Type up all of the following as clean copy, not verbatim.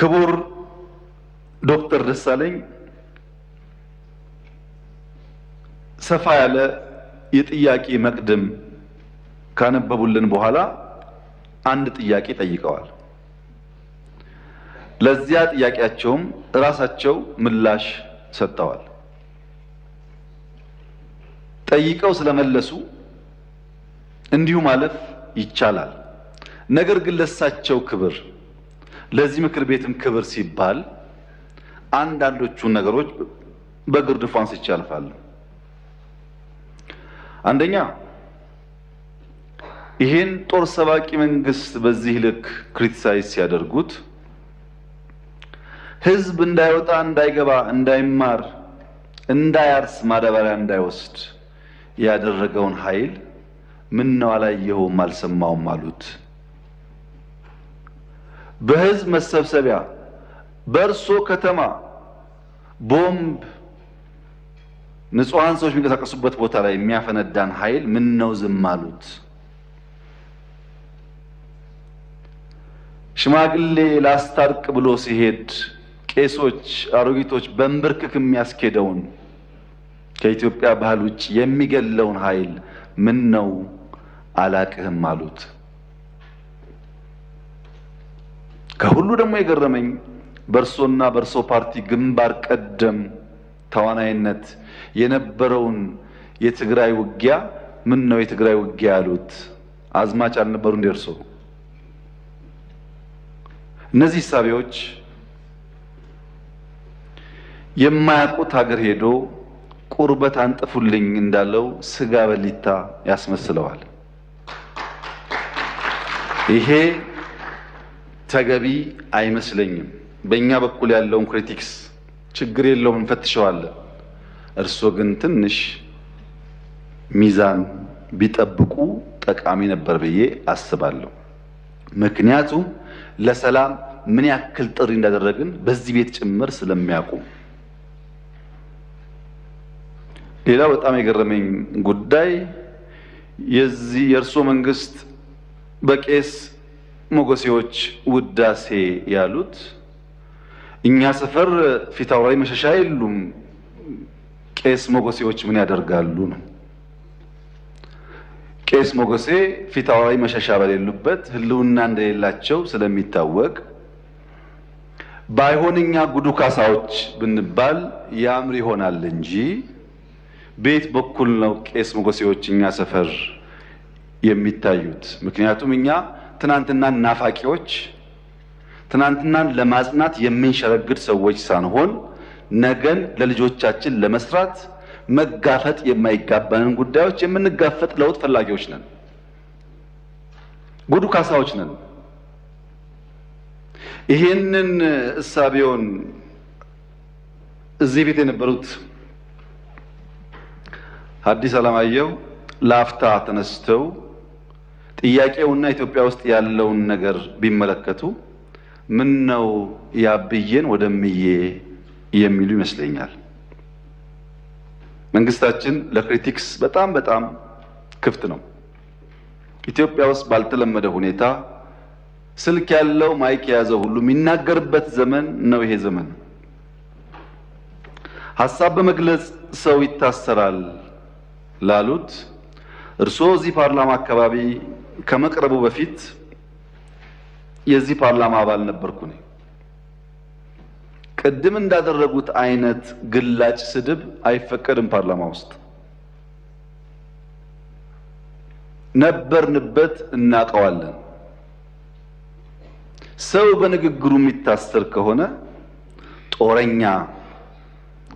ክቡር ዶክተር ደሳለኝ ሰፋ ያለ የጥያቄ መቅድም ካነበቡልን በኋላ አንድ ጥያቄ ጠይቀዋል። ለዚያ ጥያቄያቸውም ራሳቸው ምላሽ ሰጥተዋል። ጠይቀው ስለመለሱ እንዲሁ ማለፍ ይቻላል። ነገር ግን ለሳቸው ክብር ለዚህ ምክር ቤትም ክብር ሲባል አንዳንዶቹን ነገሮች በግርድፉ አንስቼ አልፋለሁ። አንደኛ ይሄን ጦር ሰባቂ መንግስት በዚህ ልክ ክሪቲሳይዝ ሲያደርጉት ህዝብ እንዳይወጣ፣ እንዳይገባ፣ እንዳይማር፣ እንዳያርስ፣ ማዳበሪያ እንዳይወስድ ያደረገውን ኃይል ምን ነው አላየኸውም አልሰማውም አሉት። በህዝብ መሰብሰቢያ በእርሶ ከተማ ቦምብ ንጹሃን ሰዎች የሚንቀሳቀሱበት ቦታ ላይ የሚያፈነዳን ኃይል ምን ነው ዝም አሉት? ሽማግሌ ላስታርቅ ብሎ ሲሄድ ቄሶች፣ አሮጊቶች በንብርክክ የሚያስኬደውን ከኢትዮጵያ ባህል ውጭ የሚገለውን ኃይል ምን ነው አላቅህም አሉት። ከሁሉ ደግሞ የገረመኝ በእርሶና በእርሶ ፓርቲ ግንባር ቀደም ተዋናይነት የነበረውን የትግራይ ውጊያ ምን ነው የትግራይ ውጊያ ያሉት? አዝማች አልነበሩ እንደ እርሶ? እነዚህ ሳቢዎች የማያውቁት ሀገር ሄዶ ቁርበት አንጥፉልኝ እንዳለው ስጋ በሊታ ያስመስለዋል። ይሄ ተገቢ አይመስለኝም። በእኛ በኩል ያለውን ክሪቲክስ ችግር የለውም እንፈትሸዋለን። እርሶ ግን ትንሽ ሚዛን ቢጠብቁ ጠቃሚ ነበር ብዬ አስባለሁ። ምክንያቱም ለሰላም ምን ያክል ጥሪ እንዳደረግን በዚህ ቤት ጭምር ስለሚያውቁ። ሌላ በጣም የገረመኝ ጉዳይ የእርሶ መንግስት በቄስ ሞገሴዎች ውዳሴ ያሉት እኛ ሰፈር ፊት አውራሪ መሸሻ የሉም፣ ቄስ ሞገሴዎች ምን ያደርጋሉ ነው። ቄስ ሞገሴ ፊት አውራሪ መሸሻ በሌሉበት ህልውና እንደሌላቸው ስለሚታወቅ ባይሆንኛ ጉዱ ካሳዎች ብንባል ያምር ይሆናል እንጂ ቤት በኩል ነው ቄስ ሞገሴዎች እኛ ሰፈር የሚታዩት። ምክንያቱም እኛ ትናንትናን ናፋቂዎች፣ ትናንትናን ለማጽናት የምንሸረግድ ሰዎች ሳንሆን ነገን ለልጆቻችን ለመስራት መጋፈጥ የማይጋባንን ጉዳዮች የምንጋፈጥ ለውጥ ፈላጊዎች ነን። ጉዱ ካሳዎች ነን። ይሄንን እሳቤውን እዚህ ቤት የነበሩት ሐዲስ ዓለማየሁ ላፍታ ተነስተው ጥያቄውና ኢትዮጵያ ውስጥ ያለውን ነገር ቢመለከቱ ምን ነው ያብዬን ወደምዬ የሚሉ ይመስለኛል። መንግስታችን ለክሪቲክስ በጣም ክፍት ነው። ኢትዮጵያ ውስጥ ባልተለመደ ሁኔታ ስልክ ያለው ማይክ የያዘው ሁሉ የሚናገርበት ዘመን ነው ይሄ ዘመን። ሐሳብ በመግለጽ ሰው ይታሰራል ላሉት እርስዎ እዚህ ፓርላማ አካባቢ ከመቅረቡ በፊት የዚህ ፓርላማ አባል ነበርኩ ነኝ። ቅድም እንዳደረጉት አይነት ግላጭ ስድብ አይፈቀድም ፓርላማ ውስጥ። ነበርንበት፣ እናቀዋለን። ሰው በንግግሩ የሚታሰር ከሆነ ጦረኛ፣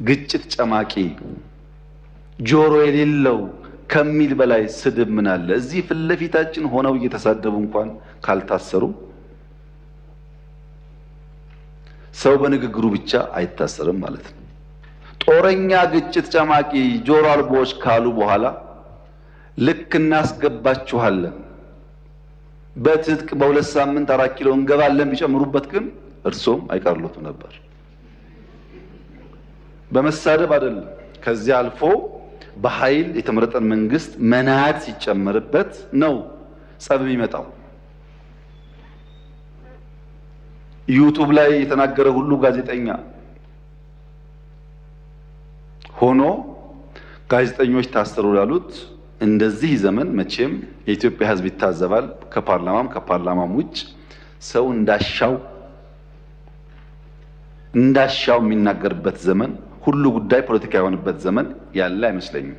ግጭት ጨማቂ፣ ጆሮ የሌለው ከሚል በላይ ስድብ ምን አለ? እዚህ ፊት ለፊታችን ሆነው እየተሳደቡ እንኳን ካልታሰሩ ሰው በንግግሩ ብቻ አይታሰርም ማለት ነው። ጦረኛ፣ ግጭት ጨማቂ፣ ጆሮ አልቦች ካሉ በኋላ ልክ እናስገባችኋለን በትጥቅ በ2 ሳምንት 4 ኪሎ እንገባለን ቢጨምሩበት ግን እርሶም አይቀርሉትም ነበር። በመሳደብ አይደለም። ከዚያ አልፎ በኃይል የተመረጠን መንግስት መናድ ሲጨመርበት ነው ጸብ የሚመጣው። ዩቲዩብ ላይ የተናገረ ሁሉ ጋዜጠኛ ሆኖ ጋዜጠኞች ታሰሩ ያሉት እንደዚህ ዘመን መቼም የኢትዮጵያ ሕዝብ ይታዘባል። ከፓርላማም ውጭ ሰው እንዳሻው የሚናገርበት ዘመን፣ ሁሉ ጉዳይ ፖለቲካ የሆነበት ዘመን ያለ አይመስለኝም።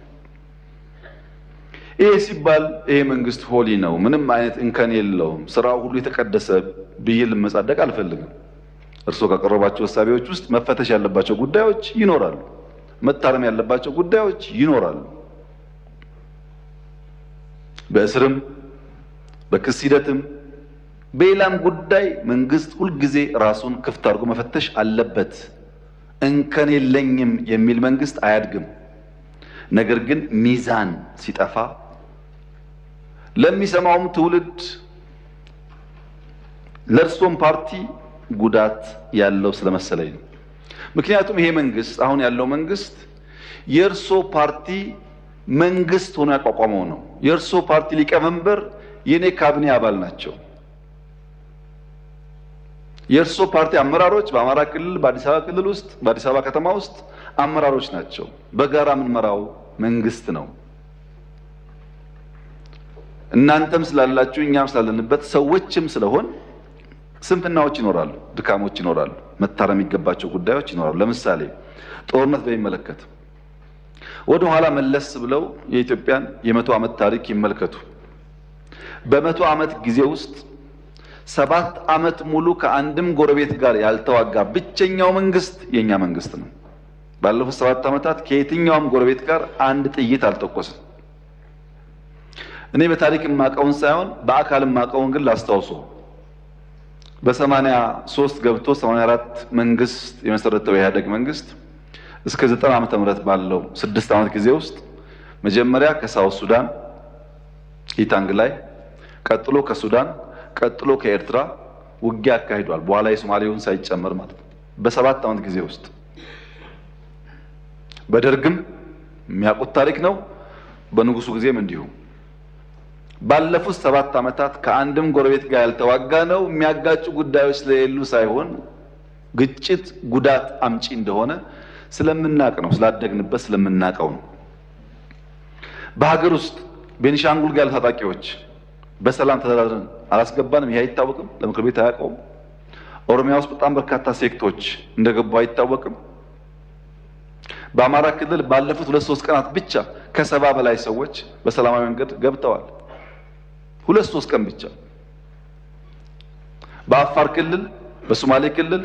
ይሄ ሲባል ይሄ መንግስት ሆሊ ነው፣ ምንም አይነት እንከን የለውም፣ ስራው ሁሉ የተቀደሰ ብዬ ልመጻደቅ አልፈልግም። እርስዎ ካቀረባቸው ሀሳቦች ውስጥ መፈተሽ ያለባቸው ጉዳዮች ይኖራሉ፣ መታረም ያለባቸው ጉዳዮች ይኖራሉ። በእስርም በክስ ሂደትም በሌላም ጉዳይ መንግስት ሁልጊዜ ራሱን ክፍት አድርጎ መፈተሽ አለበት። እንከን የለኝም የሚል መንግስት አያድግም። ነገር ግን ሚዛን ሲጠፋ ለሚሰማውም ትውልድ ለእርሶም ፓርቲ ጉዳት ያለው ስለመሰለኝ ነው። ምክንያቱም ይሄ መንግስት አሁን ያለው መንግስት የእርሶ ፓርቲ መንግስት ሆኖ ያቋቋመው ነው። የእርሶ ፓርቲ ሊቀመንበር የኔ ካቢኔ አባል ናቸው። የእርሶ ፓርቲ አመራሮች በአማራ ክልል፣ በአዲስ አበባ ክልል ውስጥ፣ በአዲስ አበባ ከተማ ውስጥ አመራሮች ናቸው። በጋራ የምንመራው መንግስት ነው። እናንተም ስላላችሁ እኛም ስላለንበት ሰዎችም ስለሆን ስንፍናዎች ይኖራሉ፣ ድካሞች ይኖራሉ፣ መታረም የሚገባቸው ጉዳዮች ይኖራሉ። ለምሳሌ ጦርነት በሚመለከት ወደ ኋላ መለስ ብለው የኢትዮጵያን የ100 ዓመት ታሪክ ይመልከቱ። በ100 ዓመት ጊዜ ውስጥ 7 ዓመት ሙሉ ከአንድም ጎረቤት ጋር ያልተዋጋ ብቸኛው መንግስት የኛ መንግስት ነው። ባለፉት 7 ዓመታት ከየትኛውም ጎረቤት ጋር አንድ ጥይት አልተኮሰም። እኔ በታሪክ የማውቀውን ሳይሆን በአካል የማውቀውን ግን ላስታውሶ በ83 ገብቶ 84 መንግስት የመሰረተው የኢህአዴግ መንግስት እስከ 90 ዓመተ ምህረት ባለው 6 ዓመት ጊዜ ውስጥ መጀመሪያ ከሳውት ሱዳን ኢታንግ ላይ፣ ቀጥሎ ከሱዳን፣ ቀጥሎ ከኤርትራ ውጊያ አካሂዷል። በኋላ የሶማሌውን ሳይጨመር ማለት ነው። በ7 ዓመት ጊዜ ውስጥ በደርግም የሚያውቁት ታሪክ ነው። በንጉሱ ጊዜም እንዲሁ ባለፉት 7 ዓመታት ከአንድም ጎረቤት ጋር ያልተዋጋ ነው። የሚያጋጩ ጉዳዮች ስለሌሉ ሳይሆን ግጭት ጉዳት አምጪ እንደሆነ ስለምናቅ ነው፣ ስላደግንበት ስለምናቀው ነው። በሀገር ውስጥ ቤኒሻንጉል ጋር ታጣቂዎች በሰላም ተደራድረን አላስገባንም። ይሄ አይታወቅም፣ ለምክር ቤት አያውቀውም። ኦሮሚያ ውስጥ በጣም በርካታ ሴክቶች እንደገቡ አይታወቅም። በአማራ ክልል ባለፉት 2-3 ቀናት ብቻ ከ70 በላይ ሰዎች በሰላማዊ መንገድ ገብተዋል። 2-3 ቀን ብቻ። በአፋር ክልል፣ በሶማሌ ክልል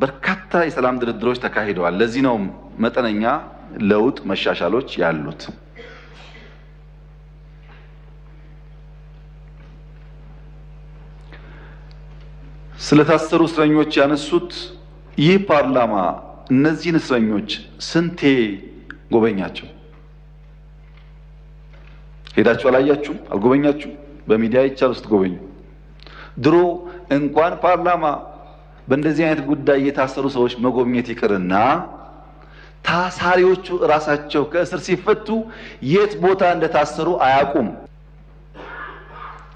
በርካታ የሰላም ድርድሮች ተካሂደዋል። ለዚህ ነው መጠነኛ ለውጥ መሻሻሎች ያሉት። ስለታሰሩ እስረኞች ያነሱት ይህ ፓርላማ እነዚህን እስረኞች ስንቴ ጎበኛቸው? ሄዳችሁ አላያችሁም? አልጎበኛችሁም? በሚዲያ ይቻል ውስጥ ጎበኙ። ድሮ እንኳን ፓርላማ በእንደዚህ አይነት ጉዳይ የታሰሩ ሰዎች መጎብኘት ይቅርና ታሳሪዎቹ ራሳቸው ከእስር ሲፈቱ የት ቦታ እንደታሰሩ አያውቁም።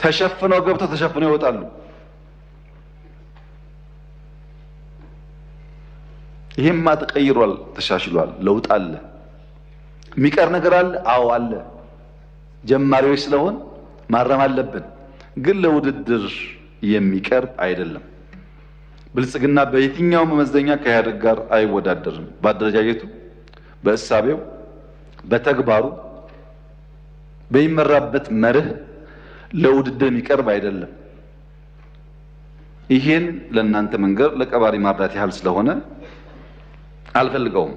ተሸፍነው ገብተው ተሸፍነው ይወጣሉ። ይሄማ ተቀይሯል፣ ተሻሽሏል፣ ለውጥ አለ። የሚቀር ነገር አለ? አዎ አለ። ጀማሪዎች ስለሆን ማረም አለብን፣ ግን ለውድድር የሚቀርብ አይደለም። ብልጽግና በየትኛው መመዘኛ ከኢህአዴግ ጋር አይወዳደርም። በአደረጃጀቱ፣ በእሳቤው፣ በተግባሩ፣ በሚመራበት መርህ ለውድድር የሚቀርብ አይደለም። ይሄን ለእናንተ መንገር ለቀባሪ ማርዳት ያህል ስለሆነ አልፈልገውም።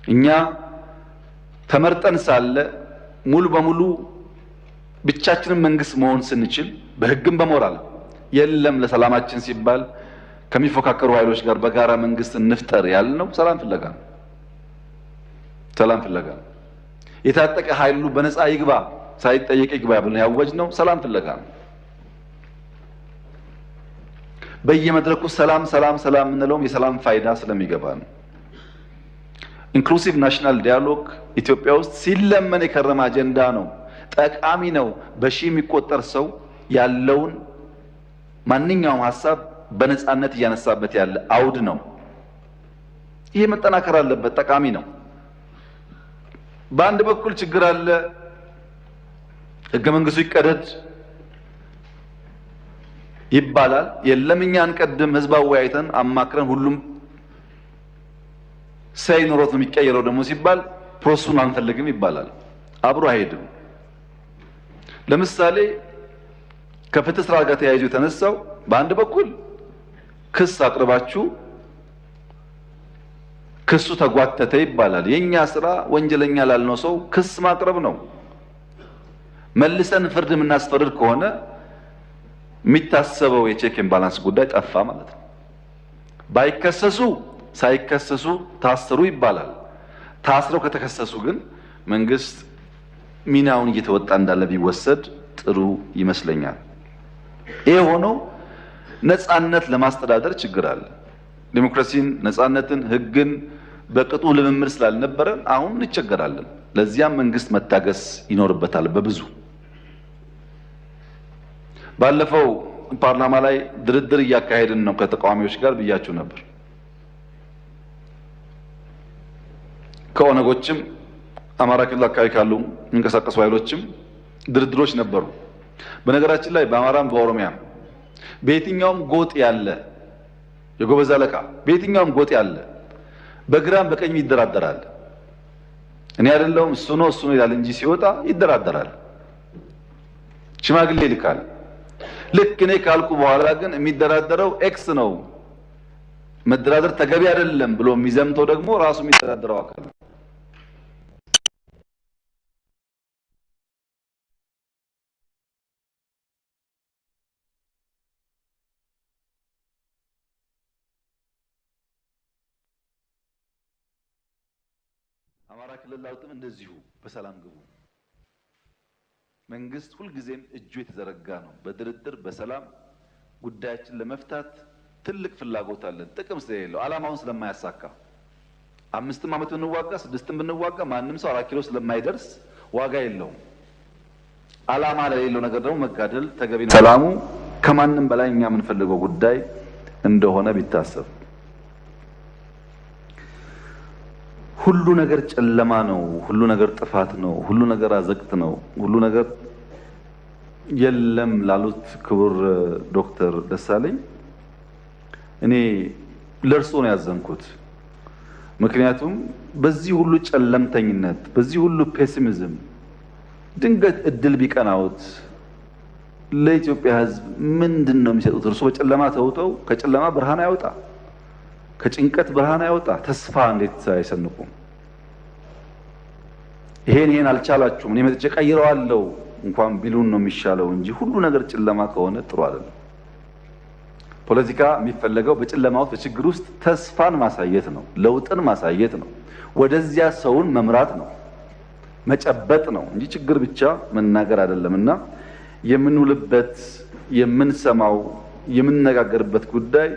እኛ ተመርጠን ሳለ ሙሉ በሙሉ ብቻችንን መንግስት መሆን ስንችል በህግም በሞራል የለም ለሰላማችን ሲባል ከሚፎካከሩ ኃይሎች ጋር በጋራ መንግስት እንፍጠር ያልነው ሰላም ፍለጋ ነው። ሰላም ፍለጋ ነው። የታጠቀ ኃይሉ በነፃ ይግባ ሳይጠየቅ ይግባ ብለን ያወጅነው ሰላም ፍለጋ ነው። በየመድረኩ ሰላም ሰላም ሰላም እንለውም የሰላም ፋይዳ ስለሚገባ ነው። ኢንክሉሲቭ ናሽናል ዲያሎግ ኢትዮጵያ ውስጥ ሲለመን የከረመ አጀንዳ ነው። ጠቃሚ ነው። በሺህ የሚቆጠር ሰው ያለውን ማንኛውም ሐሳብ በነፃነት እያነሳበት ያለ አውድ ነው። ይሄ መጠናከር አለበት፣ ጠቃሚ ነው። በአንድ በኩል ችግር አለ፣ ህገ መንግስቱ ይቀደድ ይባላል። የለም እኛ አንቀድም፣ ህዝብ አወያይተን አማክረን ሁሉም ሳይኖሮት ነው የሚቀየረው ደግሞ ሲባል ፕሮሰሱን አንፈልግም ይባላል። አብሮ አይሄድም። ለምሳሌ ከፍትህ ስራ ጋር ተያይዞ የተነሳው በአንድ በኩል ክስ አቅርባችሁ ክሱ ተጓተተ ይባላል። የኛ ስራ ወንጀለኛ ላልነው ሰው ክስ ማቅረብ ነው። መልሰን ፍርድ የምናስፈርድ ከሆነ የሚታሰበው የቼክ ኤንድ ባላንስ ጉዳይ ጠፋ ማለት ነው። ባይከሰሱ ሳይከሰሱ ታሰሩ ይባላል። ታስረው ከተከሰሱ ግን መንግስት ሚናውን እየተወጣ እንዳለ ቢወሰድ ጥሩ ይመስለኛል። ይሄ ሆኖ ነፃነት ለማስተዳደር ችግር አለ። ዲሞክራሲን፣ ነፃነትን፣ ህግን በቅጡ ልምምድ ስላልነበረን አሁን እንቸገራለን። ለዚያም መንግስት መታገስ ይኖርበታል። በብዙ ባለፈው ፓርላማ ላይ ድርድር እያካሄድን ነው ከተቃዋሚዎች ጋር ብያችሁ ነበር። ከኦነጎችም አማራ ክልል አካባቢ ካሉ የሚንቀሳቀሱ ኃይሎችም ድርድሮች ነበሩ። በነገራችን ላይ በአማራም በኦሮሚያም በየትኛውም ጎጥ ያለ የጎበዝ አለቃ በየትኛውም ጎጥ ያለ በግራም በቀኝ ይደራደራል። እኔ አይደለሁም እሱ ነው ይላል እንጂ ሲወጣ ይደራደራል፣ ሽማግሌ ይልካል። ልክ እኔ ካልኩ በኋላ ግን የሚደራደረው ኤክስ ነው፣ መደራደር ተገቢ አይደለም ብሎ የሚዘምተው ደግሞ ራሱ የሚደራደረው አካል ነው። አማራ ክልል ላውጥም እንደዚሁ በሰላም ግቡ። መንግስት ሁልጊዜም እጁ የተዘረጋ ነው። በድርድር በሰላም ጉዳያችን ለመፍታት ትልቅ ፍላጎት አለን። ጥቅም ስለሌለው ዓላማውን ስለማያሳካ 5 ዓመት ብንዋጋ 6 ብንዋጋ ማንም ሰው 4 ኪሎ ስለማይደርስ ዋጋ የለውም። ዓላማ ለሌለው ነገር ደግሞ መጋደል ተገቢ ነው። ሰላሙ ከማንም በላይ እኛ የምንፈልገው ጉዳይ እንደሆነ ቢታሰብ። ሁሉ ነገር ጨለማ ነው፣ ሁሉ ነገር ጥፋት ነው፣ ሁሉ ነገር አዘቅት ነው፣ ሁሉ ነገር የለም ላሉት ክቡር ዶክተር ደሳለኝ እኔ ለርሶ ነው ያዘንኩት። ምክንያቱም በዚህ ሁሉ ጨለምተኝነት፣ በዚህ ሁሉ ፔሲሚዝም ድንገት እድል ቢቀናውት ለኢትዮጵያ ሕዝብ ምንድነው የሚሰጡት? እርሱ በጨለማ ተውጠው ከጨለማ ብርሃን ያወጣ፣ ከጭንቀት ብርሃን ያወጣ፣ ተስፋ እንዴት አይሰንቁም? ይሄን አልቻላችሁም እኔ መጥቼ ቀይረዋለሁ እንኳን ቢሉን ነው የሚሻለው እንጂ ሁሉ ነገር ጨለማ ከሆነ ጥሩ አይደለም። ፖለቲካ የሚፈለገው በጨለማ ውስጥ በችግር ውስጥ ተስፋን ማሳየት ነው፣ ለውጥን ማሳየት ነው፣ ወደዚያ ሰውን መምራት ነው፣ መጨበጥ ነው እንጂ ችግር ብቻ መናገር አይደለምና የምንውልበት የምንሰማው የምንነጋገርበት ጉዳይ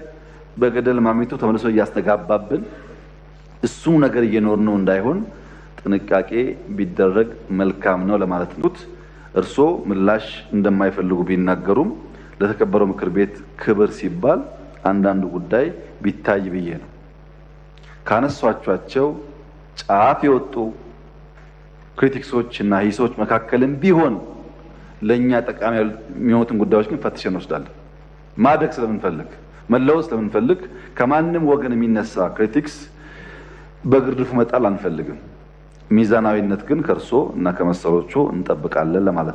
በገደል ማሚቱ ተመልሶ እያስተጋባብን እሱ ነገር እየኖርነው እንዳይሆን ጥንቃቄ ቢደረግ መልካም ነው ለማለት ነው። እርሶ ምላሽ እንደማይፈልጉ ቢናገሩም ለተከበረው ምክር ቤት ክብር ሲባል አንዳንዱ ጉዳይ ቢታይ ብዬ ነው። ካነሷቸው ጫፍ የወጡ ክሪቲክሶች እና ሂሶች መካከልም ቢሆን ለኛ ጠቃሚ የሚሆኑትን ጉዳዮች ግን ፈትሸን እንወስዳለን። ማደግ ስለምንፈልግ መለወጥ ስለምንፈልግ ከማንም ወገን የሚነሳ ክሪቲክስ በግርድፉ መጣል አንፈልግም። ሚዛናዊነት ግን ከርሶ እና ከመሰሎቹ እንጠብቃለን ለማለት ነው።